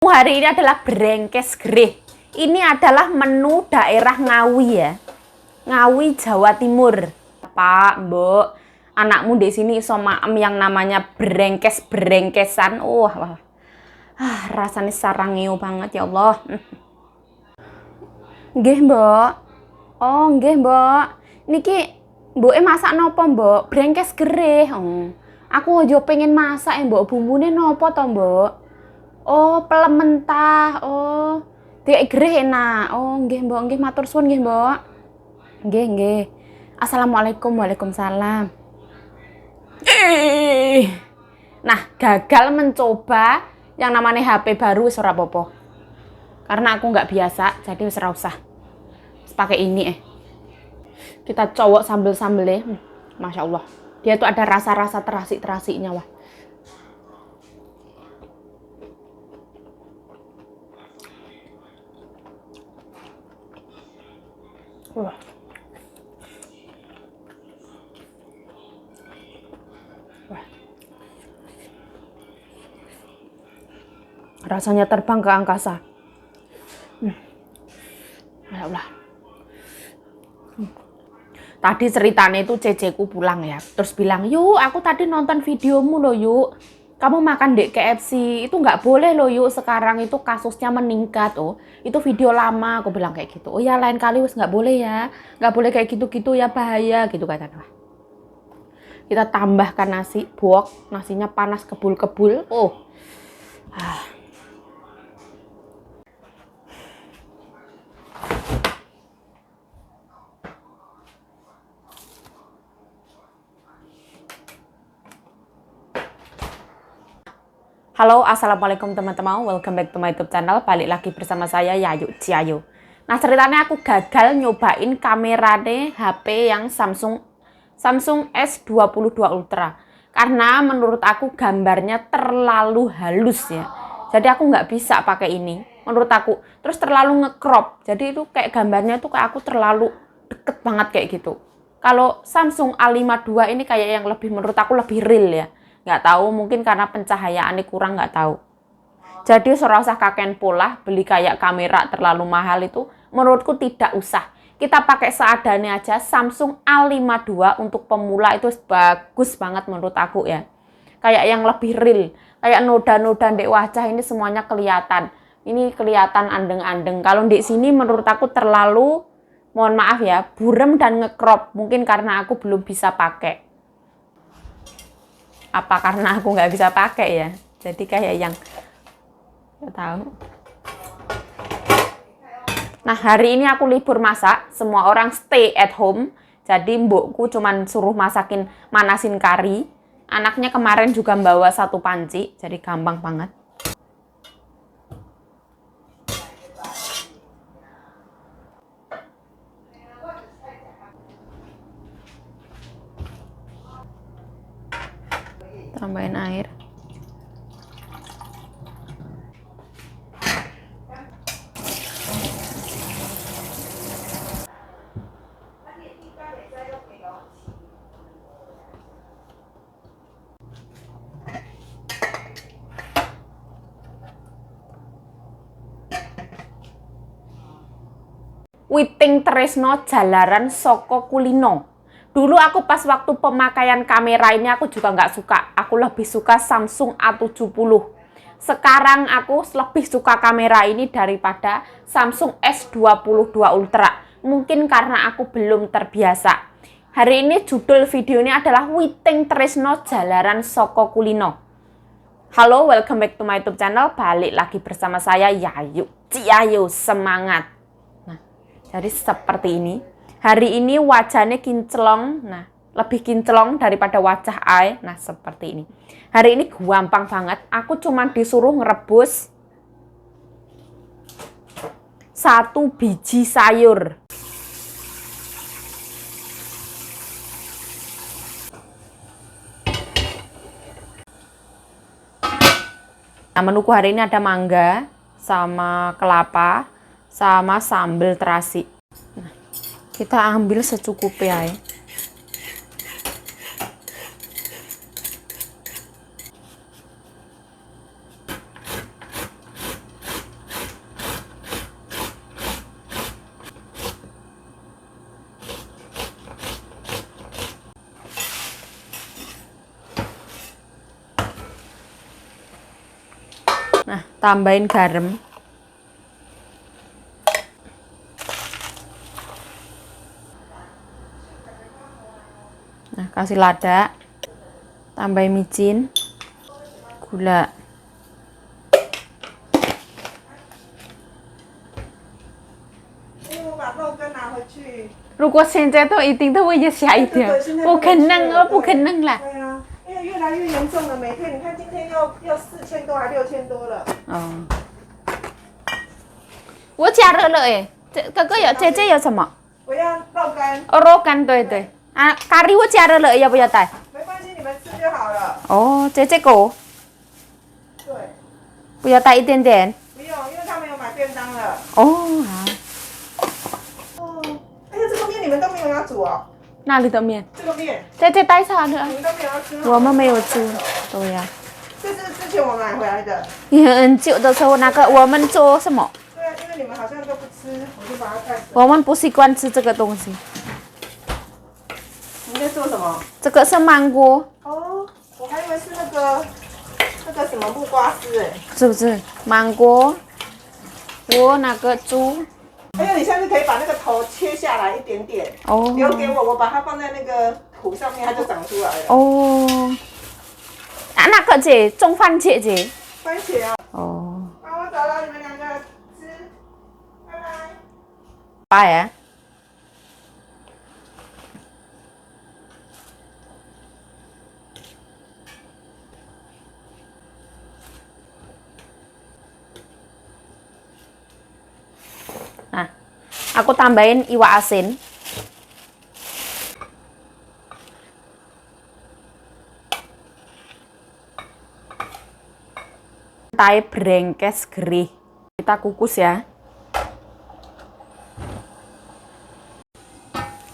Hari ini adalah Brengkes Greh. Ini adalah menu daerah Ngawi ya. Ngawi, Jawa Timur. Pak, Mbok, anakmu di sini iso maem yang namanya brengkesan. Wah. Rasanya sarangio banget ya Allah. Nggih, Mbok. Oh, nggih, Mbok. Niki Mboke masak napa, Mbok? Brengkes Greh. Aku aja pengen masak, Mbok. Bumbune napa to, Mbok? Oh, pelem mentah. Oh, dek greh enak. Oh, nggih, Mbok. Nggih, matur suwun nggih, Mbok. Nggih. Assalamualaikum. Waalaikumsalam. Nah, gagal mencoba yang namanya HP baru wis ora apa-apa. Karena aku nggak biasa, jadi wis ora usah. Pakai ini Kita cowok sambel-sambelnya. Masya Allah. Dia tuh ada rasa-rasa terasik-terasiknya, wah. Wah. Rasanya terbang ke angkasa. Ya Allah. Tadi ceritanya itu ceceku pulang ya. Terus bilang, yuk aku tadi nonton videomu loh yuk. Kamu makan di KFC. Itu nggak boleh loh yuk. Sekarang itu kasusnya meningkat. Oh, itu video lama. Aku bilang kayak gitu. Oh ya lain kali wis nggak boleh ya. Nggak boleh kayak gitu-gitu ya, bahaya gitu katanya. Kita tambahkan nasi. Buok. Nasinya panas kebul-kebul. Oh. Halo, assalamualaikum teman-teman. Welcome back to my YouTube channel. Balik lagi bersama saya Yayu Ciayu. Nah, ceritanya aku gagal nyobain kamerane HP yang Samsung S22 Ultra karena menurut aku gambarnya terlalu halus ya. Jadi aku nggak bisa pakai ini. Menurut aku terus terlalu nge-crop. Jadi itu kayak gambarnya tuh kayak aku terlalu deket banget kayak gitu. Kalau Samsung A52 ini kayak yang lebih menurut aku lebih real ya. Nggak tahu, mungkin karena pencahayaannya kurang, nggak tahu. Jadi serasa kakek pola beli kayak kamera terlalu mahal itu menurutku tidak usah. Kita pakai seadanya aja. Samsung A52 untuk pemula itu bagus banget menurut aku ya. Kayak yang lebih real, kayak noda-noda di wajah ini semuanya kelihatan. Ini kelihatan andeng-andeng. Kalau di sini menurut aku terlalu, mohon maaf ya, burem dan nge-crop. Mungkin karena aku belum bisa pakai. Apa karena aku nggak bisa pakai ya? Jadi kayak yang nggak tahu. Nah, hari ini aku libur masak, semua orang stay at home. Jadi mbokku cuman suruh manasin kari. Anaknya kemarin juga bawa satu panci, jadi gampang banget. Tambahin air. Witing Tresno Jalaran Soko Kulino. Dulu aku pas waktu pemakaian kamera ini aku juga nggak suka. Aku lebih suka Samsung A70. Sekarang aku lebih suka kamera ini daripada Samsung S22 Ultra. Mungkin karena aku belum terbiasa. Hari ini judul video ini adalah Witing Tresno Jalaran Soko Kulino. Halo, welcome back to my YouTube channel. Balik lagi bersama saya Yayu Ciayu, semangat. Jadi seperti ini. Hari ini wajahnya kinclong. Nah, lebih kinclong daripada wajah Ai. Nah, seperti ini. Hari ini gampang banget. Aku cuma disuruh ngerebus 1 biji sayur. Nah, menuku hari ini ada mangga, sama kelapa, sama sambal terasi. Nah, kita ambil secukupnya ya. Tambahin garam. Nah, kasih lada. Tambahin micin. Gula.如果现在都一定都会要下一条，不可能哦，不可能啦。对啊，因为越来越严重了，每天你看今天要4000多还6000多了。哦，我加热了哎，哥哥有姐姐有什么？我要肉干。哦，肉干对对。啊，咖喱我加热了，要不要带？没关系，你们吃就好了。哦，姐姐狗。对。不要带一点点。不用，因为他没有买便当了。哦，好。哦，哎呀，这个面你们都没有要煮哦。哪里的面？这个面。姐姐带上的。你们都没有要吃。我们没有吃。对呀。这是之前我买回来的。很久的时候，那个我们做什么？对啊，因为你们好像都不吃，我就把它带。我们不习惯吃这个东西。你在做什么？这个是芒果。哦，我还以为是那个什么木瓜丝哎。是不是芒果？我那个猪。还有，你下次可以把那个头切下来一点点，哦。留给我，我把它放在那个土上面，它就长出来了。哦。啊，那个姐种番茄姐。番茄啊。哦。啊，我找到你们两个吃，拜拜。拜啊。Nah, aku tambahin iwak asin. Tai brengkes gerih. Kita kukus ya.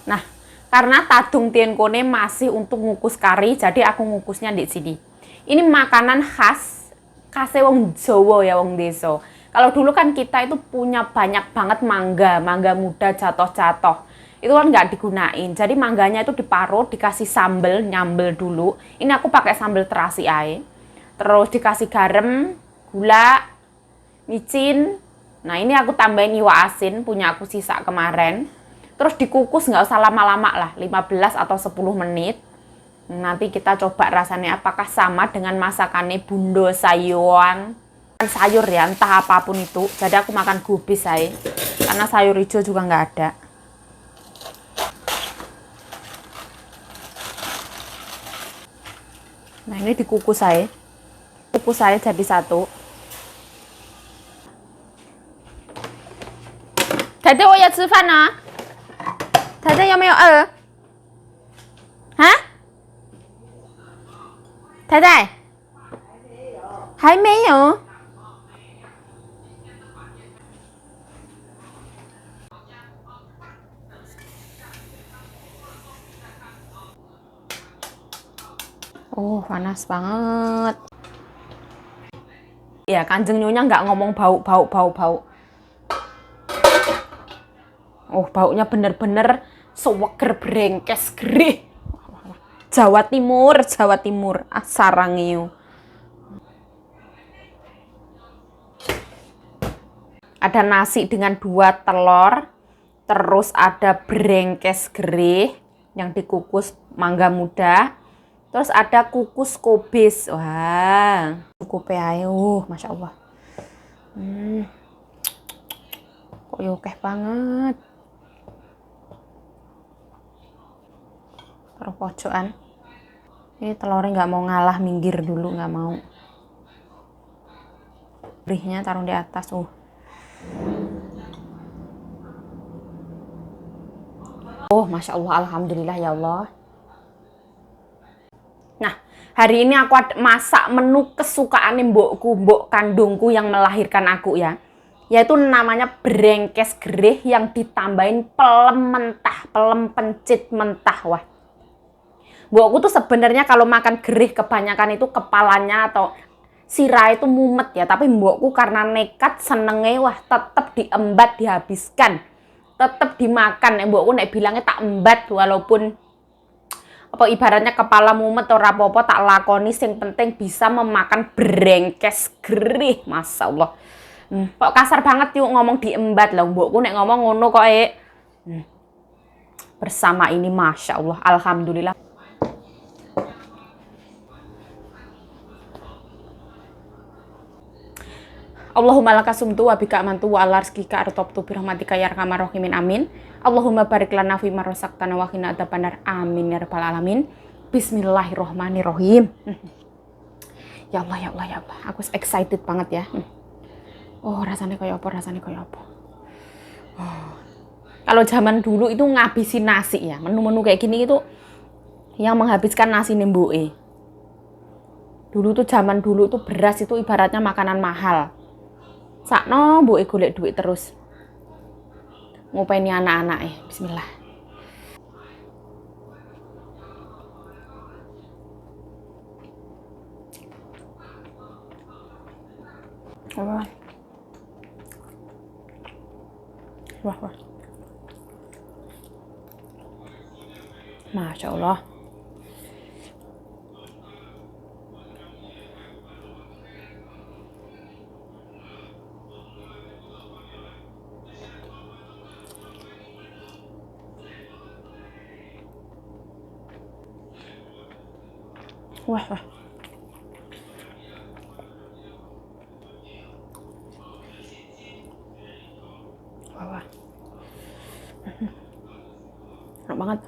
Nah, karena tadung tienkone masih untuk ngukus kari, jadi aku ngukusnya di sini. Ini makanan khas wong Jawa ya, wong desa. Kalau dulu kan kita itu punya banyak banget mangga muda jatuh-jatuh. Itu kan nggak digunain. Jadi mangganya itu diparut, dikasih sambel, nyambel dulu. Ini aku pakai sambel terasi ae. Terus dikasih garam, gula, micin. Nah, ini aku tambahin iwak asin, punya aku sisa kemarin. Terus dikukus nggak usah lama-lama lah, 15 atau 10 menit. Nanti kita coba rasanya apakah sama dengan masakannya Bundo Sayuan. Sayur ya, entah apapun itu. Jadi aku makan gubis saya, karena sayur hijau juga nggak ada. Nah, ini dikukus saya. Kukus saya jadi satu. Tete, 我要吃饭呢。Tete 有没有饿？啊？Tete？还没有。Oh, panas banget. Ya, Kanjeng Nyonya nggak ngomong bau. Oh, baunya bener-bener seweger brengkes gerih. Jawa Timur. Sarangeu. Ada nasi dengan 2 telur. Terus ada brengkes gerih yang dikukus mangga muda. Terus ada kukus kobis. Wah, cukup ya. Masya Allah. Kok yokeh banget. Taruh pojokan. Ini telurnya nggak mau ngalah, minggir dulu, nggak mau. Berihnya taruh di atas. Oh, Masya Allah, Alhamdulillah ya Allah. Nah, hari ini aku masak menu kesukaan mbok kandungku yang melahirkan aku ya. Yaitu namanya brengkes gerih yang ditambahin pelem mentah, pelem pencit mentah. Wah. Mbokku tuh sebenarnya kalau makan gerih kebanyakan itu kepalanya atau sirah itu mumet ya. Tapi mbokku karena nekat senenge wah tetep diembat, dihabiskan. Tetep dimakan. Mbokku nek bilangnya tak embat walaupun Apa ibaratnya kepala mumet ora apa-apa tak lakoni, sing penting bisa memakan brengkes gerih. Masya Allah. Kok kasar banget yuk ngomong diembat lah. Mbokku nek ngomong ngono kok bersama ini Masya Allah. Alhamdulillah. Allahumma laka sumtu wa bika amantu wa ala rizkika artobtu birahmatika ya arhamar rahimin amin. Allahumma barik lana fi ma razaqtana wa qina adzabannar amin ya rabbal alamin. Bismillahirrahmanirrahim. Ya Allah ya Allah ya Allah, aku excited banget ya. Oh, rasanya kayak apa? Rasanya kayak apa? Oh. Kalau zaman dulu itu ngabisin nasi ya, menu-menu kayak gini itu yang menghabiskan nasi nemboe. Dulu tuh zaman dulu tuh beras itu ibaratnya makanan mahal. Sakno mboke golek duit terus. Ngopeni anak-anake. Bismillah. Wah. Wah, wah. Masya Allah. Wah, wah. Wah, wah. Enak banget.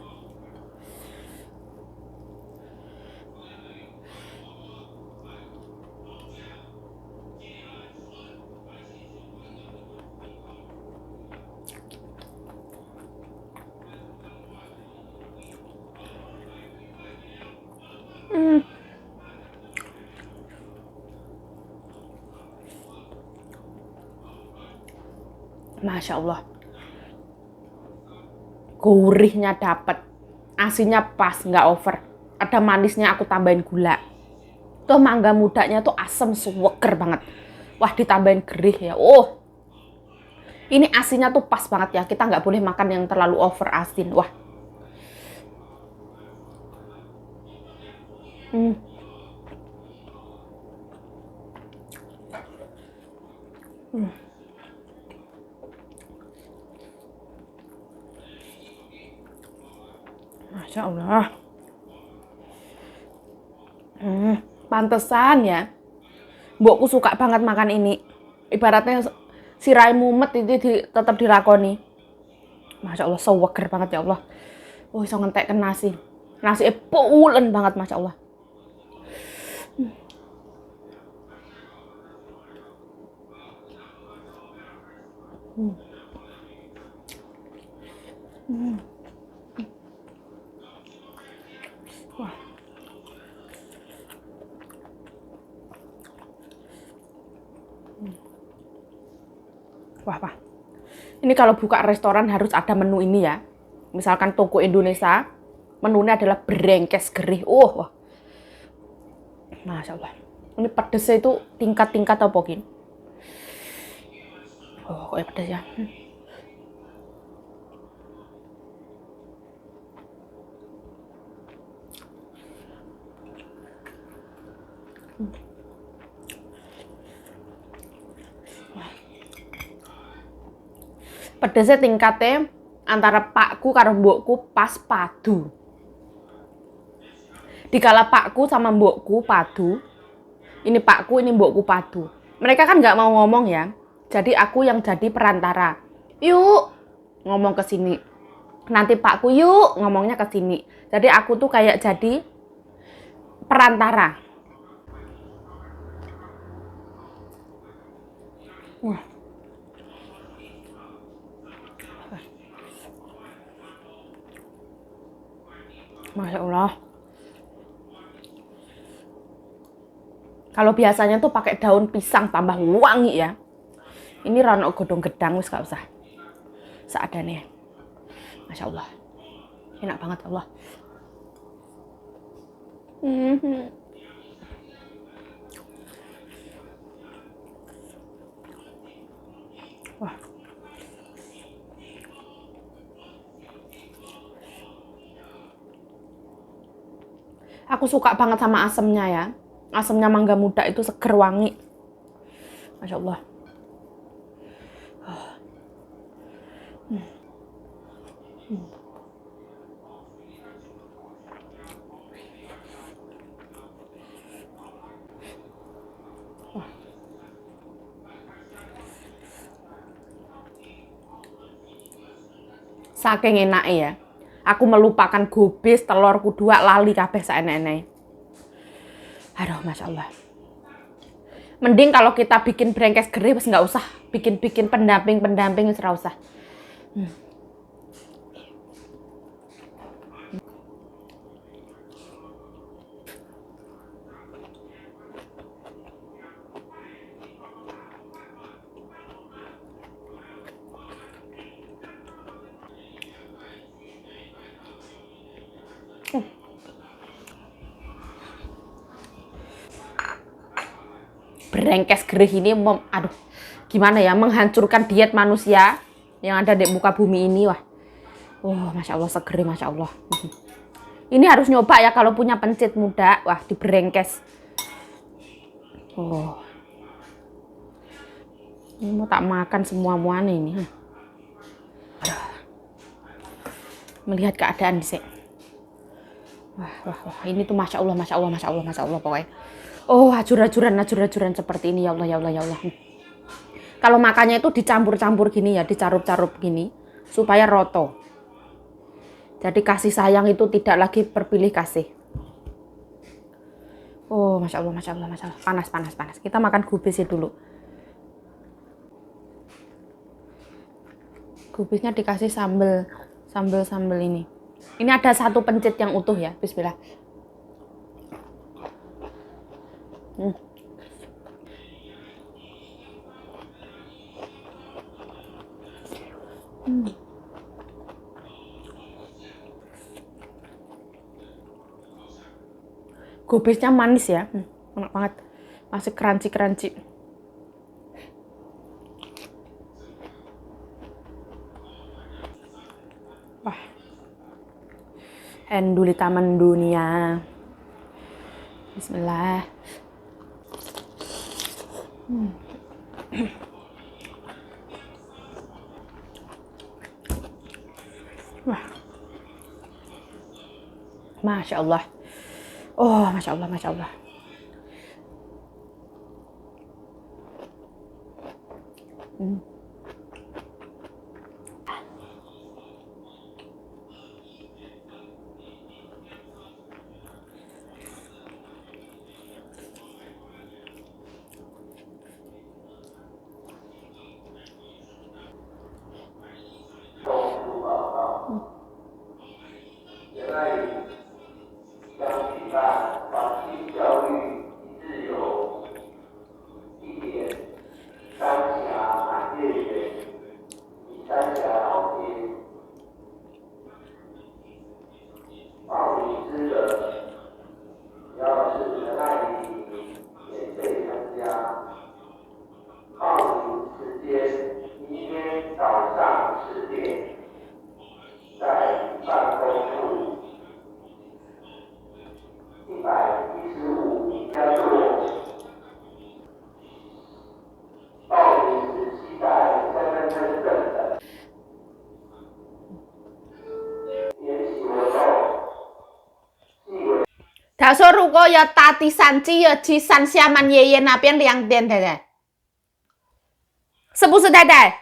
Masya Allah. Gurihnya dapet, asinnya pas, nggak over. Ada manisnya aku tambahin gula. Tuh mangga mudanya tuh asem seger banget. Wah, ditambahin gerih ya. Oh, ini asinnya tuh pas banget ya. Kita nggak boleh makan yang terlalu over asin. Wah. Masya Allah. Pantesan ya. Mbokku suka banget makan ini. Ibaratnya sirai mumet itu tetap dilakoni. Masya Allah, seger banget ya Allah. Oh, iso ngentek nasi. Nasi pulen banget, Masya Allah. Wah. Wah, wah. Ini kalau buka restoran harus ada menu ini ya. Misalkan toko Indonesia, menunya adalah brengkes gerih. Oh, wah. Masya Allah. Ini pedesnya itu tingkat-tingkat apa gini? Oh, kok pedes ya. Pedesnya tingkatnya antara pakku karo mbokku pas padu. Dikala pakku sama mbokku padu, ini pakku, ini mbokku padu. Mereka kan nggak mau ngomong ya, jadi aku yang jadi perantara. Yuk, ngomong ke sini. Nanti pakku yuk, ngomongnya ke sini. Jadi aku tuh kayak jadi perantara. Wah. Masya Allah. Kalau biasanya tuh pakai daun pisang tambah wangi ya. Ini rano godong gedang wis gak usah. Seadanya. Masya Allah. Enak banget Allah. Wah. Aku suka banget sama asemnya ya. Asemnya mangga muda itu seger wangi. Masya Allah. Saking enaknya ya. Aku melupakan gobis, telurku 2 lali kabeh saenek-enek. Aduh, Masya Allah. Mending kalau kita bikin brengkes gerih, wis nggak usah bikin-bikin pendamping wis ora usah. Brengkes gerih ini aduh, gimana ya, menghancurkan diet manusia yang ada di muka bumi ini. Wah, Masya Allah, seger, Masya Allah. Ini harus nyoba ya kalau punya pencit muda. Wah, di brengkes. Ini mau tak makan semua-muanya ini. Aduh. Melihat keadaan sih. Wah, ini tuh Masya Allah, Masya Allah, Masya Allah, Masya Allah pokoknya. Ajur-ajuran seperti ini, ya Allah, ya Allah, ya Allah. Kalau makannya itu dicampur-campur gini ya, dicarup-carup gini, supaya roto. Jadi kasih sayang itu tidak lagi berpilih kasih. Masya Allah, Masya Allah, Masya Allah. Panas. Kita makan gubisnya dulu. Gubisnya dikasih sambal ini. Ini ada 1 pencit yang utuh ya, bismillah. Gobesnya manis ya, enak banget, masih crunchy. Wah, enduli taman dunia. Bismillah. Wah, Masya Allah. Masya Allah, Masya Allah. Daso ruko ya tati sanci ya ji san siaman ye na bian liang dian de. 是不是太太？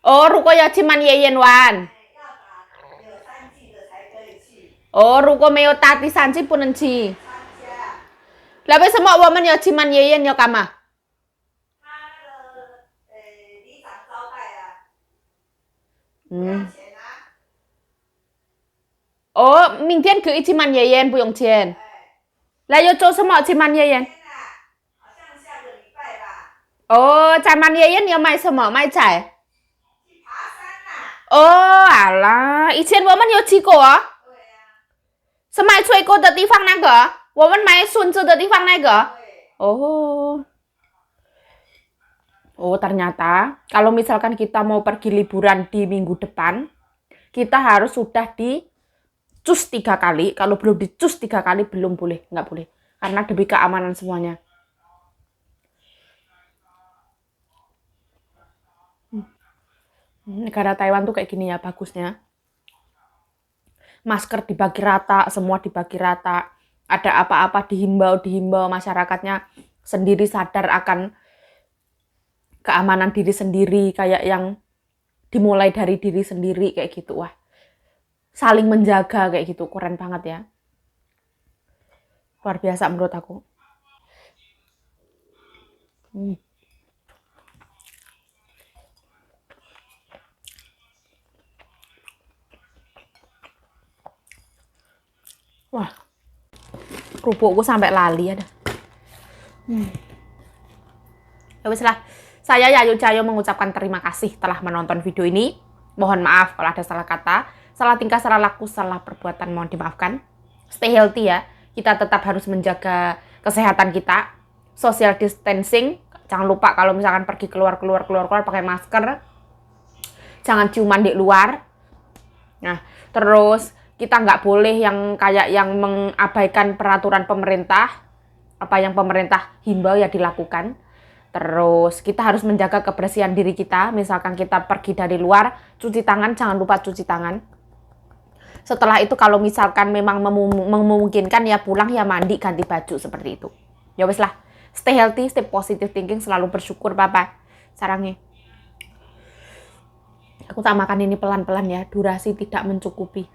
如果要去满爷爷玩。如果没有大第3季不能去。那为什么我们要去满爷爷要干嘛？明天可以去满爷爷，不用钱。那要做什么去满爷爷？在满爷爷你要买什么？买菜？alah，以前我们有去过啊。是买水果的地方那个？我们买孙子的地方那个？ternyata kalau misalkan kita mau pergi liburan di minggu depan, kita harus sudah dicus 3 kali. Kalau belum dicus 3 kali belum boleh, nggak boleh. Karena demi keamanan semuanya. Negara Taiwan tuh kayak gini ya bagusnya. Masker dibagi rata, semua dibagi rata. Ada apa-apa dihimbau masyarakatnya sendiri sadar akan keamanan diri sendiri, kayak yang dimulai dari diri sendiri kayak gitu. Wah, saling menjaga kayak gitu, keren banget ya. Luar biasa menurut aku. Wah, kerupukku sampai lali ada. Ya wis lah, saya Yayu Cayo mengucapkan terima kasih telah menonton video ini. Mohon maaf kalau ada salah kata, salah tingkah, salah laku, salah perbuatan, mohon dimaafkan. Stay healthy ya, kita tetap harus menjaga kesehatan kita. Social distancing, jangan lupa kalau misalkan pergi keluar pakai masker. Jangan ciuman di luar. Nah, terus kita nggak boleh yang kayak yang mengabaikan peraturan pemerintah. Apa yang pemerintah himbau ya dilakukan. Terus kita harus menjaga kebersihan diri kita. Misalkan kita pergi dari luar, cuci tangan, jangan lupa cuci tangan. Setelah itu kalau misalkan memang memungkinkan ya pulang ya mandi, ganti baju seperti itu. Ya wes lah. Stay healthy, stay positive thinking, selalu bersyukur Papa. Sarangnya. Aku tak makan ini pelan-pelan ya, durasi tidak mencukupi.